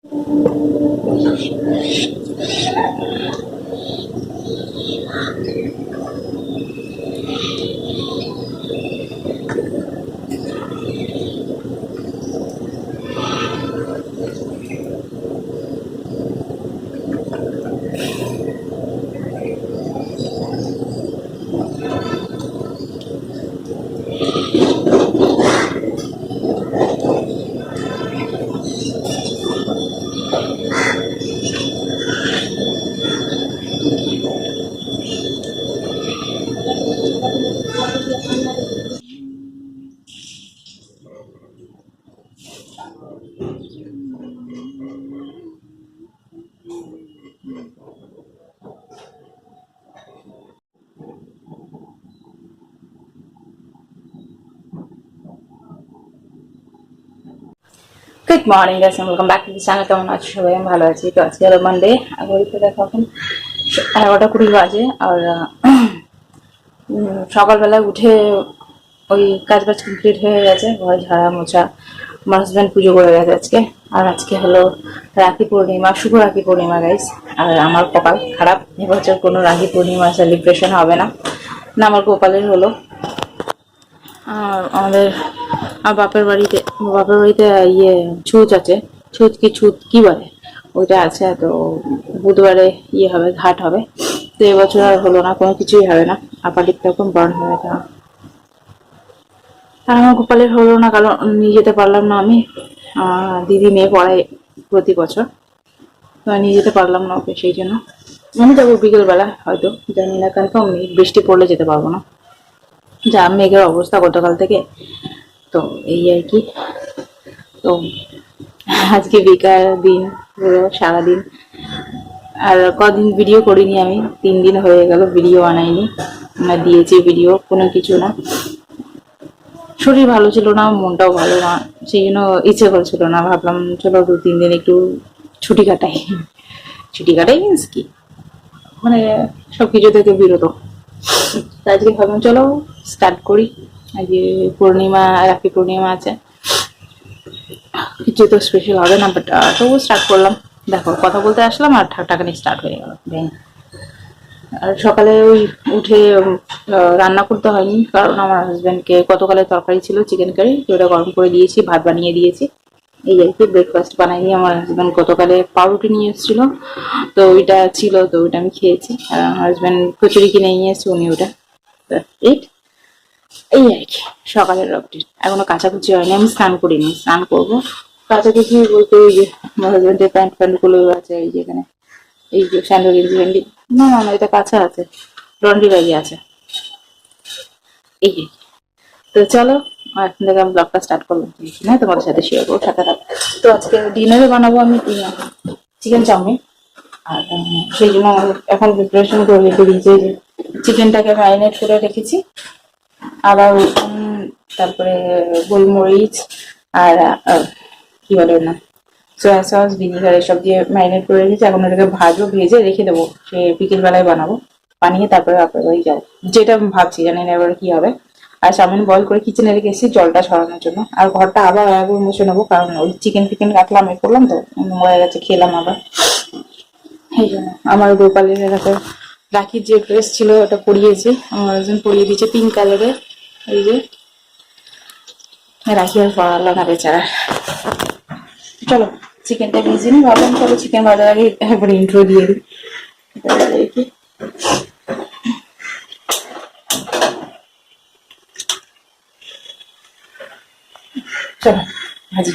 Good morning guys, welcome back to the channel. কেমন আছো সবাই? আমি ভালো আছি। তো আজকে হলো মানডে, ঘড়িতে দেখো এখন 11:20 বাজে। আর সকালবেলায় উঠে ওই কাজ বাজ কমপ্লিট হয়ে গেছে, ঘর ঝাড়া মোছা। আমার হাজব্যান্ড পুজো করে গেছে আজকে। আর আজকে হলো রাখি পূর্ণিমা, শুভ রাখি পূর্ণিমা গাইস। আর আমার কপাল খারাপ, এবছর কোনো রাখি পূর্ণিমা সেলিব্রেশন হবে না। আমার কপালের হলো আর আমাদের বাপের বাড়িতে ইয়ে ছুঁচ আছে। ছুঁচ কি বলে ওইটা আছে। তো বুধবারে ইয়ে হবে, ঘাট হবে। তো এবছর আর হলো না, কোনো কিছুই হবে না। আপাতত তখন বার্ন হয়ে গেছে। আর আমার গোপালের হলো না, কারণ নিয়ে যেতে পারলাম না আমি। দিদি মেয়ে পড়ায় প্রতি বছর, তো নিয়ে যেতে পারলাম না ওকে, সেই জন্য আমি যাবো বিকেলবেলা, হয়তো জানি না, কনফার্ম নেই। বৃষ্টি পড়লে যেতে পারবো না, যা মেঘের অবস্থা গতকাল থেকে। তো এই আর কি। তো আজকে বেকার দিন, পুরো সারাদিন। আর কদিন ভিডিও করিনি আমি, 3 দিন হয়ে গেল ভিডিও বানাইনি। দিয়েছি ভিডিও, কোনো কিছু না। শরীর ভালো ছিল না, মনটাও ভালো না, সেই জন্য ইচ্ছে করছিল না। ভাবলাম চলো 2-3 দিন একটু ছুটি কাটাই। ছুটি কাটাই মিন্স কি, মানে সবকিছু থেকে বিরত। আজকে ভাবলাম চলো স্টার্ট করি। আজকে পূর্ণিমা, রাখি পূর্ণিমা আছে। কিছু তো স্পেশাল হবে না, বাট তবুও স্টার্ট করলাম। দেখো, কথা বলতে আসলাম আর ঠাকঠাকানি স্টার্ট হয়ে গেল। আর সকালে ওই উঠে রান্না করতে হয়নি, কারণ আমার হাজব্যান্ডকে গতকালের তরকারি ছিল চিকেন কারি, ওটা গরম করে দিয়েছি, ভাত বানিয়ে দিয়েছি। এই আর কি, ব্রেকফাস্ট বানাইনি। আমার হাজব্যান্ড গতকালে পাউরুটি নিয়ে এসেছিল, তো ওইটা ছিল, তো ওইটা আমি খেয়েছি। আর আমার হাজব্যান্ড কচুরি কিনে নিয়ে এসছে, উনি ওটা। এই আর কি সকালের আপডেট। এখনো কাচাকুচি হয়নি, আমি স্নান করিনি, স্নান করবো। কাচাকুচি বলতে ওই যে আমার হাজব্যান্ডের প্যান্ট গুলো আছে এই যেখানে, এই যে স্যান্ডো গেঞ্জি। না না না, এটা কাছে আছে, লন্ড্রি ব্যাগে আছে। এই যে, তো চলো এখন থেকে আমি ব্লগটা স্টার্ট করলাম। না তোমাদের সাথে শেয়ার করবো, সাথে থাকো। তো আজকে ডিনারে বানাবো আমি চিকেন চাউমিন। আর সেই জন্য এখন প্রিপারেশন করে রেখে দিয়েছি। যে চিকেনটাকে ম্যারিনেট করে রেখেছি, আদা রসুন, তারপরে গোলমরিচ, আর কি বলে না, সয়া সস, ভিনিগার, এসব দিয়ে ম্যারিনেট করে রেখেছি। এখন ওটাকে ভেজে রেখে দেবো, সে বিকেল বেলায় বানাবো। বানিয়ে তারপরে আপনার বাড়ি যাবো, যেটা আমি ভাবছি, জানি না এবার কি হবে। আর চাউমিন বয়েল করে কিচেনে রেখে এসেছি জলটা ছড়ানোর জন্য। আর ঘরটা আবার একবার মুছে নেবো, কারণ ওই চিকেন ফিকেন কাটলাম, এ করলাম, তো মরে গেছে, খেলাম আবার। এই জন্য আমার গোপালের এলাকায় রাখির যে ড্রেস ছিল ওটা পরিয়েছি, আমার একজন পরিয়ে দিয়েছে পিঙ্ক কালারের। এই যে রাখি আর পড়ালো না বেচারা। চলো চিকেনটা ভেজে নি, ভাবলাম চলো চিকেন ভাজার আগে একবার ইন্ট্রো দিয়ে দিই। চলো ভাজি।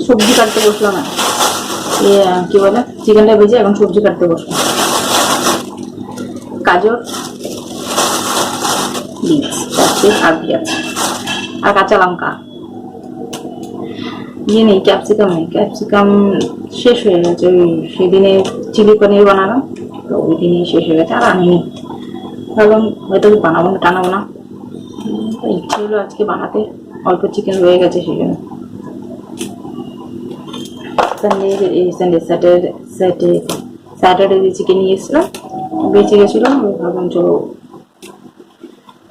সবজি কাটতে বসলাম না, কি বলে, চিকেনটা ভেজে এখন সবজি কাটতে বসলাম। গাজর, বিনস আর পেঁয়াজ আর কাঁচা লঙ্কা। ইয়ে নেই, ক্যাপসিকাম নেই, ক্যাপসিকাম শেষ হয়ে গেছে। ওই সেদিনে চিলি পনির বানালাম তো ওই দিনই শেষ হয়ে গেছে, আর আনিনি। ভাবলাম হয়তো বানাবো না টানাবো না, ইচ্ছে হলো আজকে বানাতে। অল্প চিকেন রয়ে গেছে সেই জন্য। স্যাটারডে যে চিকেন নিয়ে এসেছিলাম বেঁচে গেছিলো, ভাবলাম চলো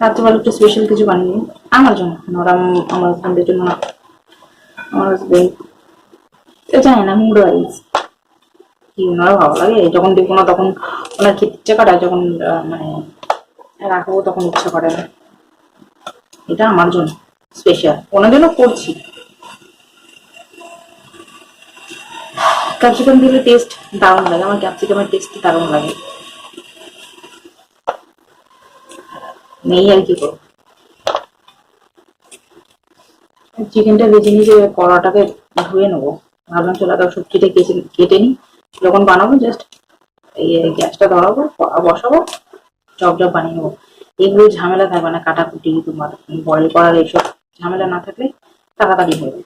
রাত্রেবেলা একটু স্পেশাল কিছু বানিয়ে আমার জন্য, ওরা আমার হাজবেন্ডের জন্য না। আমার হাজবেন্ড জানি না মুড ওয়াইজ কি ওনারও ভালো লাগে, যখন দেখবো না তখন ওনার খেতে ইচ্ছা করে, যখন মানে রাখবো তখন ইচ্ছা করে না। এটা আমার জন্য স্পেশাল, ওনার জন্য করছি। ক্যাপসিকাম দিলে টেস্ট দারুণ লাগে, আমার ক্যাপসিকামের টেস্ট দারুণ লাগে। নেই আর কি করবো। চিকেনটা ভেজে নিয়ে কড়াটাকে ধুয়ে নেবো। ভাবলাম চলো সবজিটা কেটে নিই, যখন বানাবো জাস্ট এই গ্যাসটা ধরাবো, বসাবো, চপ বানিয়ে নেবো। এগুলো ঝামেলা থাকবে না, কাটাকুটি তোমার বয়েল করার এইসব ঝামেলা না থাকলে তাড়াতাড়ি হবে।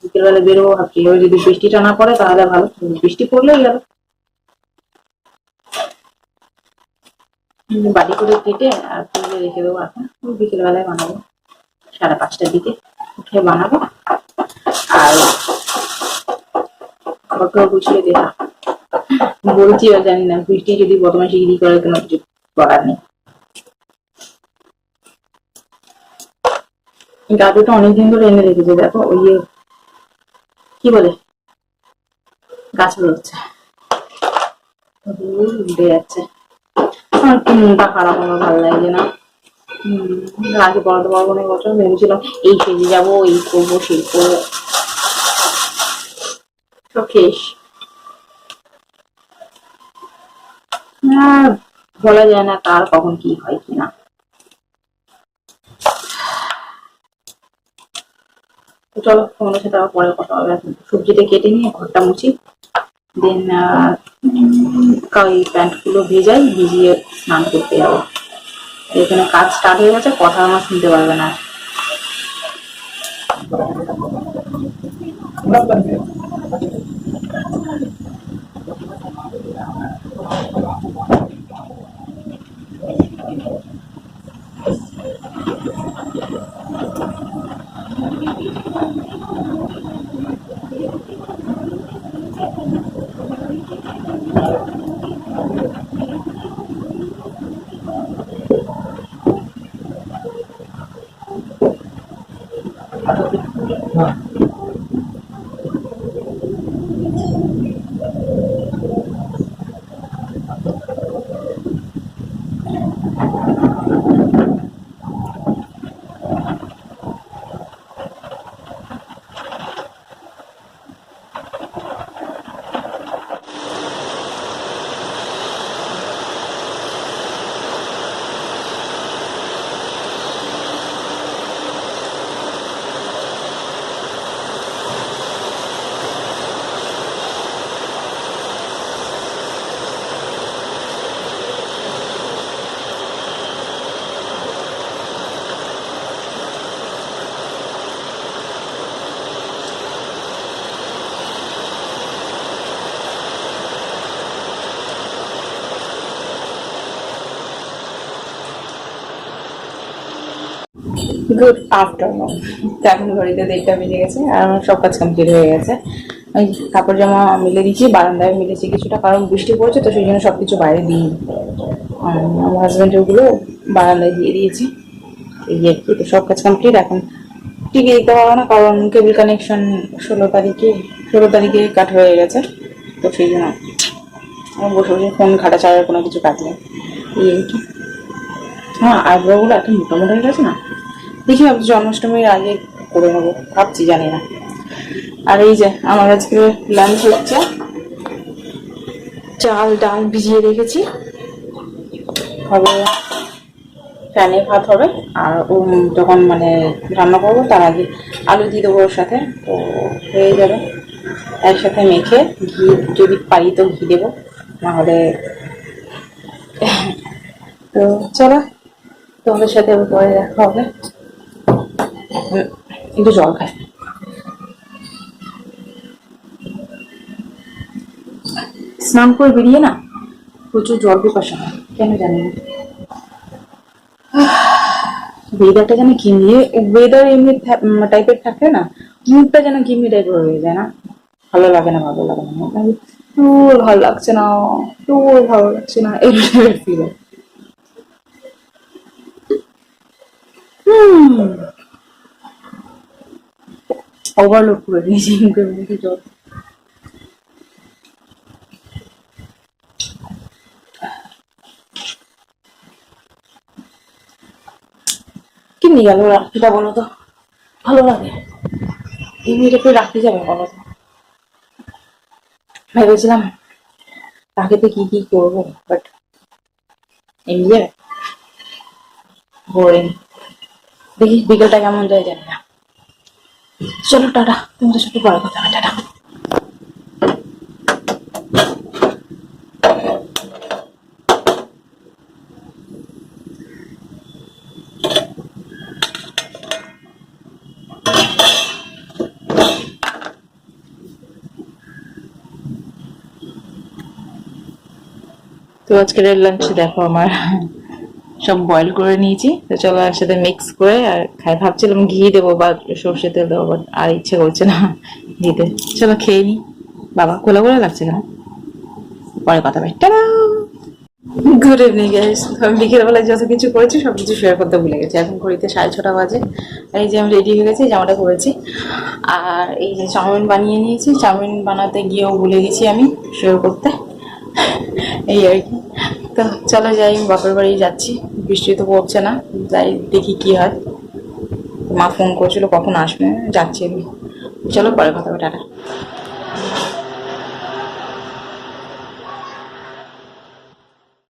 বিকেলবেলা বেরোবো ভাবছি, এবার যদি বৃষ্টিটা না পড়ে তাহলে ভালো, বৃষ্টি পড়লেই গেল। বাড়ি করে কেটে আর ফ্রিজে রেখে দেবো। এখন বিকেলবেলায় বানাবো, 5:30টার দিকে উঠে বানাবো। আর ঘরটা গুছিয়ে দেওয়া বলছি, আর জানি না বৃষ্টি যদি বদমাশি গিরি করে কোনো কিছু করার নেই। গাজরটা অনেকদিন ধরে এনে রেখেছে, দেখো ওই কি বলে গাছ বেরোচ্ছে, উঠে যাচ্ছে। আমার একটু মনটা খারাপ, আমার ভালো লাগছে না। আগে পড়াতে পারবো না, বছর ভেবেছিলাম এই সেজে যাবো, এই করবো, সেই করবো, সব শেষ। বলা যায় না কার কখন কি হয় কিনা। তো চলো তোমাদের সাথে আবার পরে কথা হবে। সবজিটা কেটে নিয়ে ঘরটা মুছি, দেন প্যান্ট গুলো ভেজাই, ভিজিয়ে স্নান করতে যাবো। এখানে কাজ স্টার্ট হয়ে গেছে, কথা আমার শুনতে পারবে না। Good afternoon. এখন ঘড়িতে 1:30 বেজে গেছে আর আমার সব কাজ কমপ্লিট হয়ে গেছে। ওই কাপড় জামা মিলে দিয়েছি, বারান্দায় মিলেছি কিছুটা, কারণ বৃষ্টি পড়ছে তো সেই জন্য সবকিছু বাইরে দিই। আমার হাজব্যান্ড ওগুলো বারান্দায় দিয়ে দিয়েছি। এই আর কি, তো সব কাজ কমপ্লিট। এখন টিভি দিতে পারবো না, কারণ কেবল কানেকশন 16 তারিখে কাট হয়ে গেছে, তো সেই জন্য বসে বসে ফোন ঘাটা ছাড়ার কোনো কিছু কাজ নেই। এই আর কি। হ্যাঁ, আইব্রোগুলো এত মোটামুটি হয়ে গেছে না, দেখি ভাবছি জন্মাষ্টমীর আগে করে নেবো, ভাবছি, জানি না। আর এই যে আমার আজকে লাঞ্চ হচ্ছে, চাল ডাল ভিজিয়ে রেখেছি, হবে ফ্যানে ভাত হবে। আর যখন মানে রান্না করবো তার আগে আলু দিয়ে দেবো ওর সাথে, তো হয়ে যাবে একসাথে মেখে। ঘি যদি পারি তো ঘি দেবো, নাহলে তো চলো তোমাদের সাথে আবার পরে দেখা হবে। একটু জল খাই। স্নান করে বেরিয়ে না প্রচুর জল পিপাসা হয়, কেন জানি না। ওয়েদারটা যেন ঘিমিয়ে, ওয়েদার এমনি টাইপের থাকে না, মুডটা যেন ঘিমি টাইপের হয়ে যায় না, ভালো লাগে না, ভালো লাগে না, তোর ভালো লাগছে না, তোর ভালো লাগছে না, এই টাইপের ফিল হয়। ওভারলোড করে দিয়েছি মুখের মধ্যে জল। কি নিয়ে গেল রাখিটা বলো তো, ভালো লাগে এই মেয়েটাকে রাখতে যাবে বলো তো। ভেবেছিলাম রাখিতে কি কি করবো, বাট এমনি যাবে বোরিং। দেখি বিকেলটা কেমন যায় জানি না। চলো টাটা, তোমাদের সাথে পরে কথা হবে, টাটা। তো আজকের লাঞ্চ দেখো আমার সব বয়েল করে নিয়েছি, তো চলো একসাথে মিক্স করে আর খাই। ভাবছিলাম ঘি দেবো বা সর্ষে তেল দেবো, বাট আর ইচ্ছে করছে না ঘিতে। চলো খেয়ে নি। বাবা কোলা কোলা লাগছে কেন, পরে কথা হবে, টাটা। Good evening guys. তো আমি বিকেলবেলায় যত কিছু করেছি সবকিছু শেয়ার করতে ভুলে গেছি। এখন ঘড়িতে 6:30 বাজে। এই যে আমি রেডি হয়ে গেছি, জামাটা পরেছি, আর এই যে চাউমিন বানিয়ে নিয়েছি। চাউমিন বানাতে গিয়েও ভুলে গেছি আমি শেয়ার করতে, এই আর কি। তো চলো যাই, আমি বাপের বাড়ি যাচ্ছি। বৃষ্টি তো পড়ছে না, যাই দেখি কি হয়। মা ফোন করছিল কখন আসবে, যাচ্ছি আমি। চলো পরে কথা হবে, টাটা।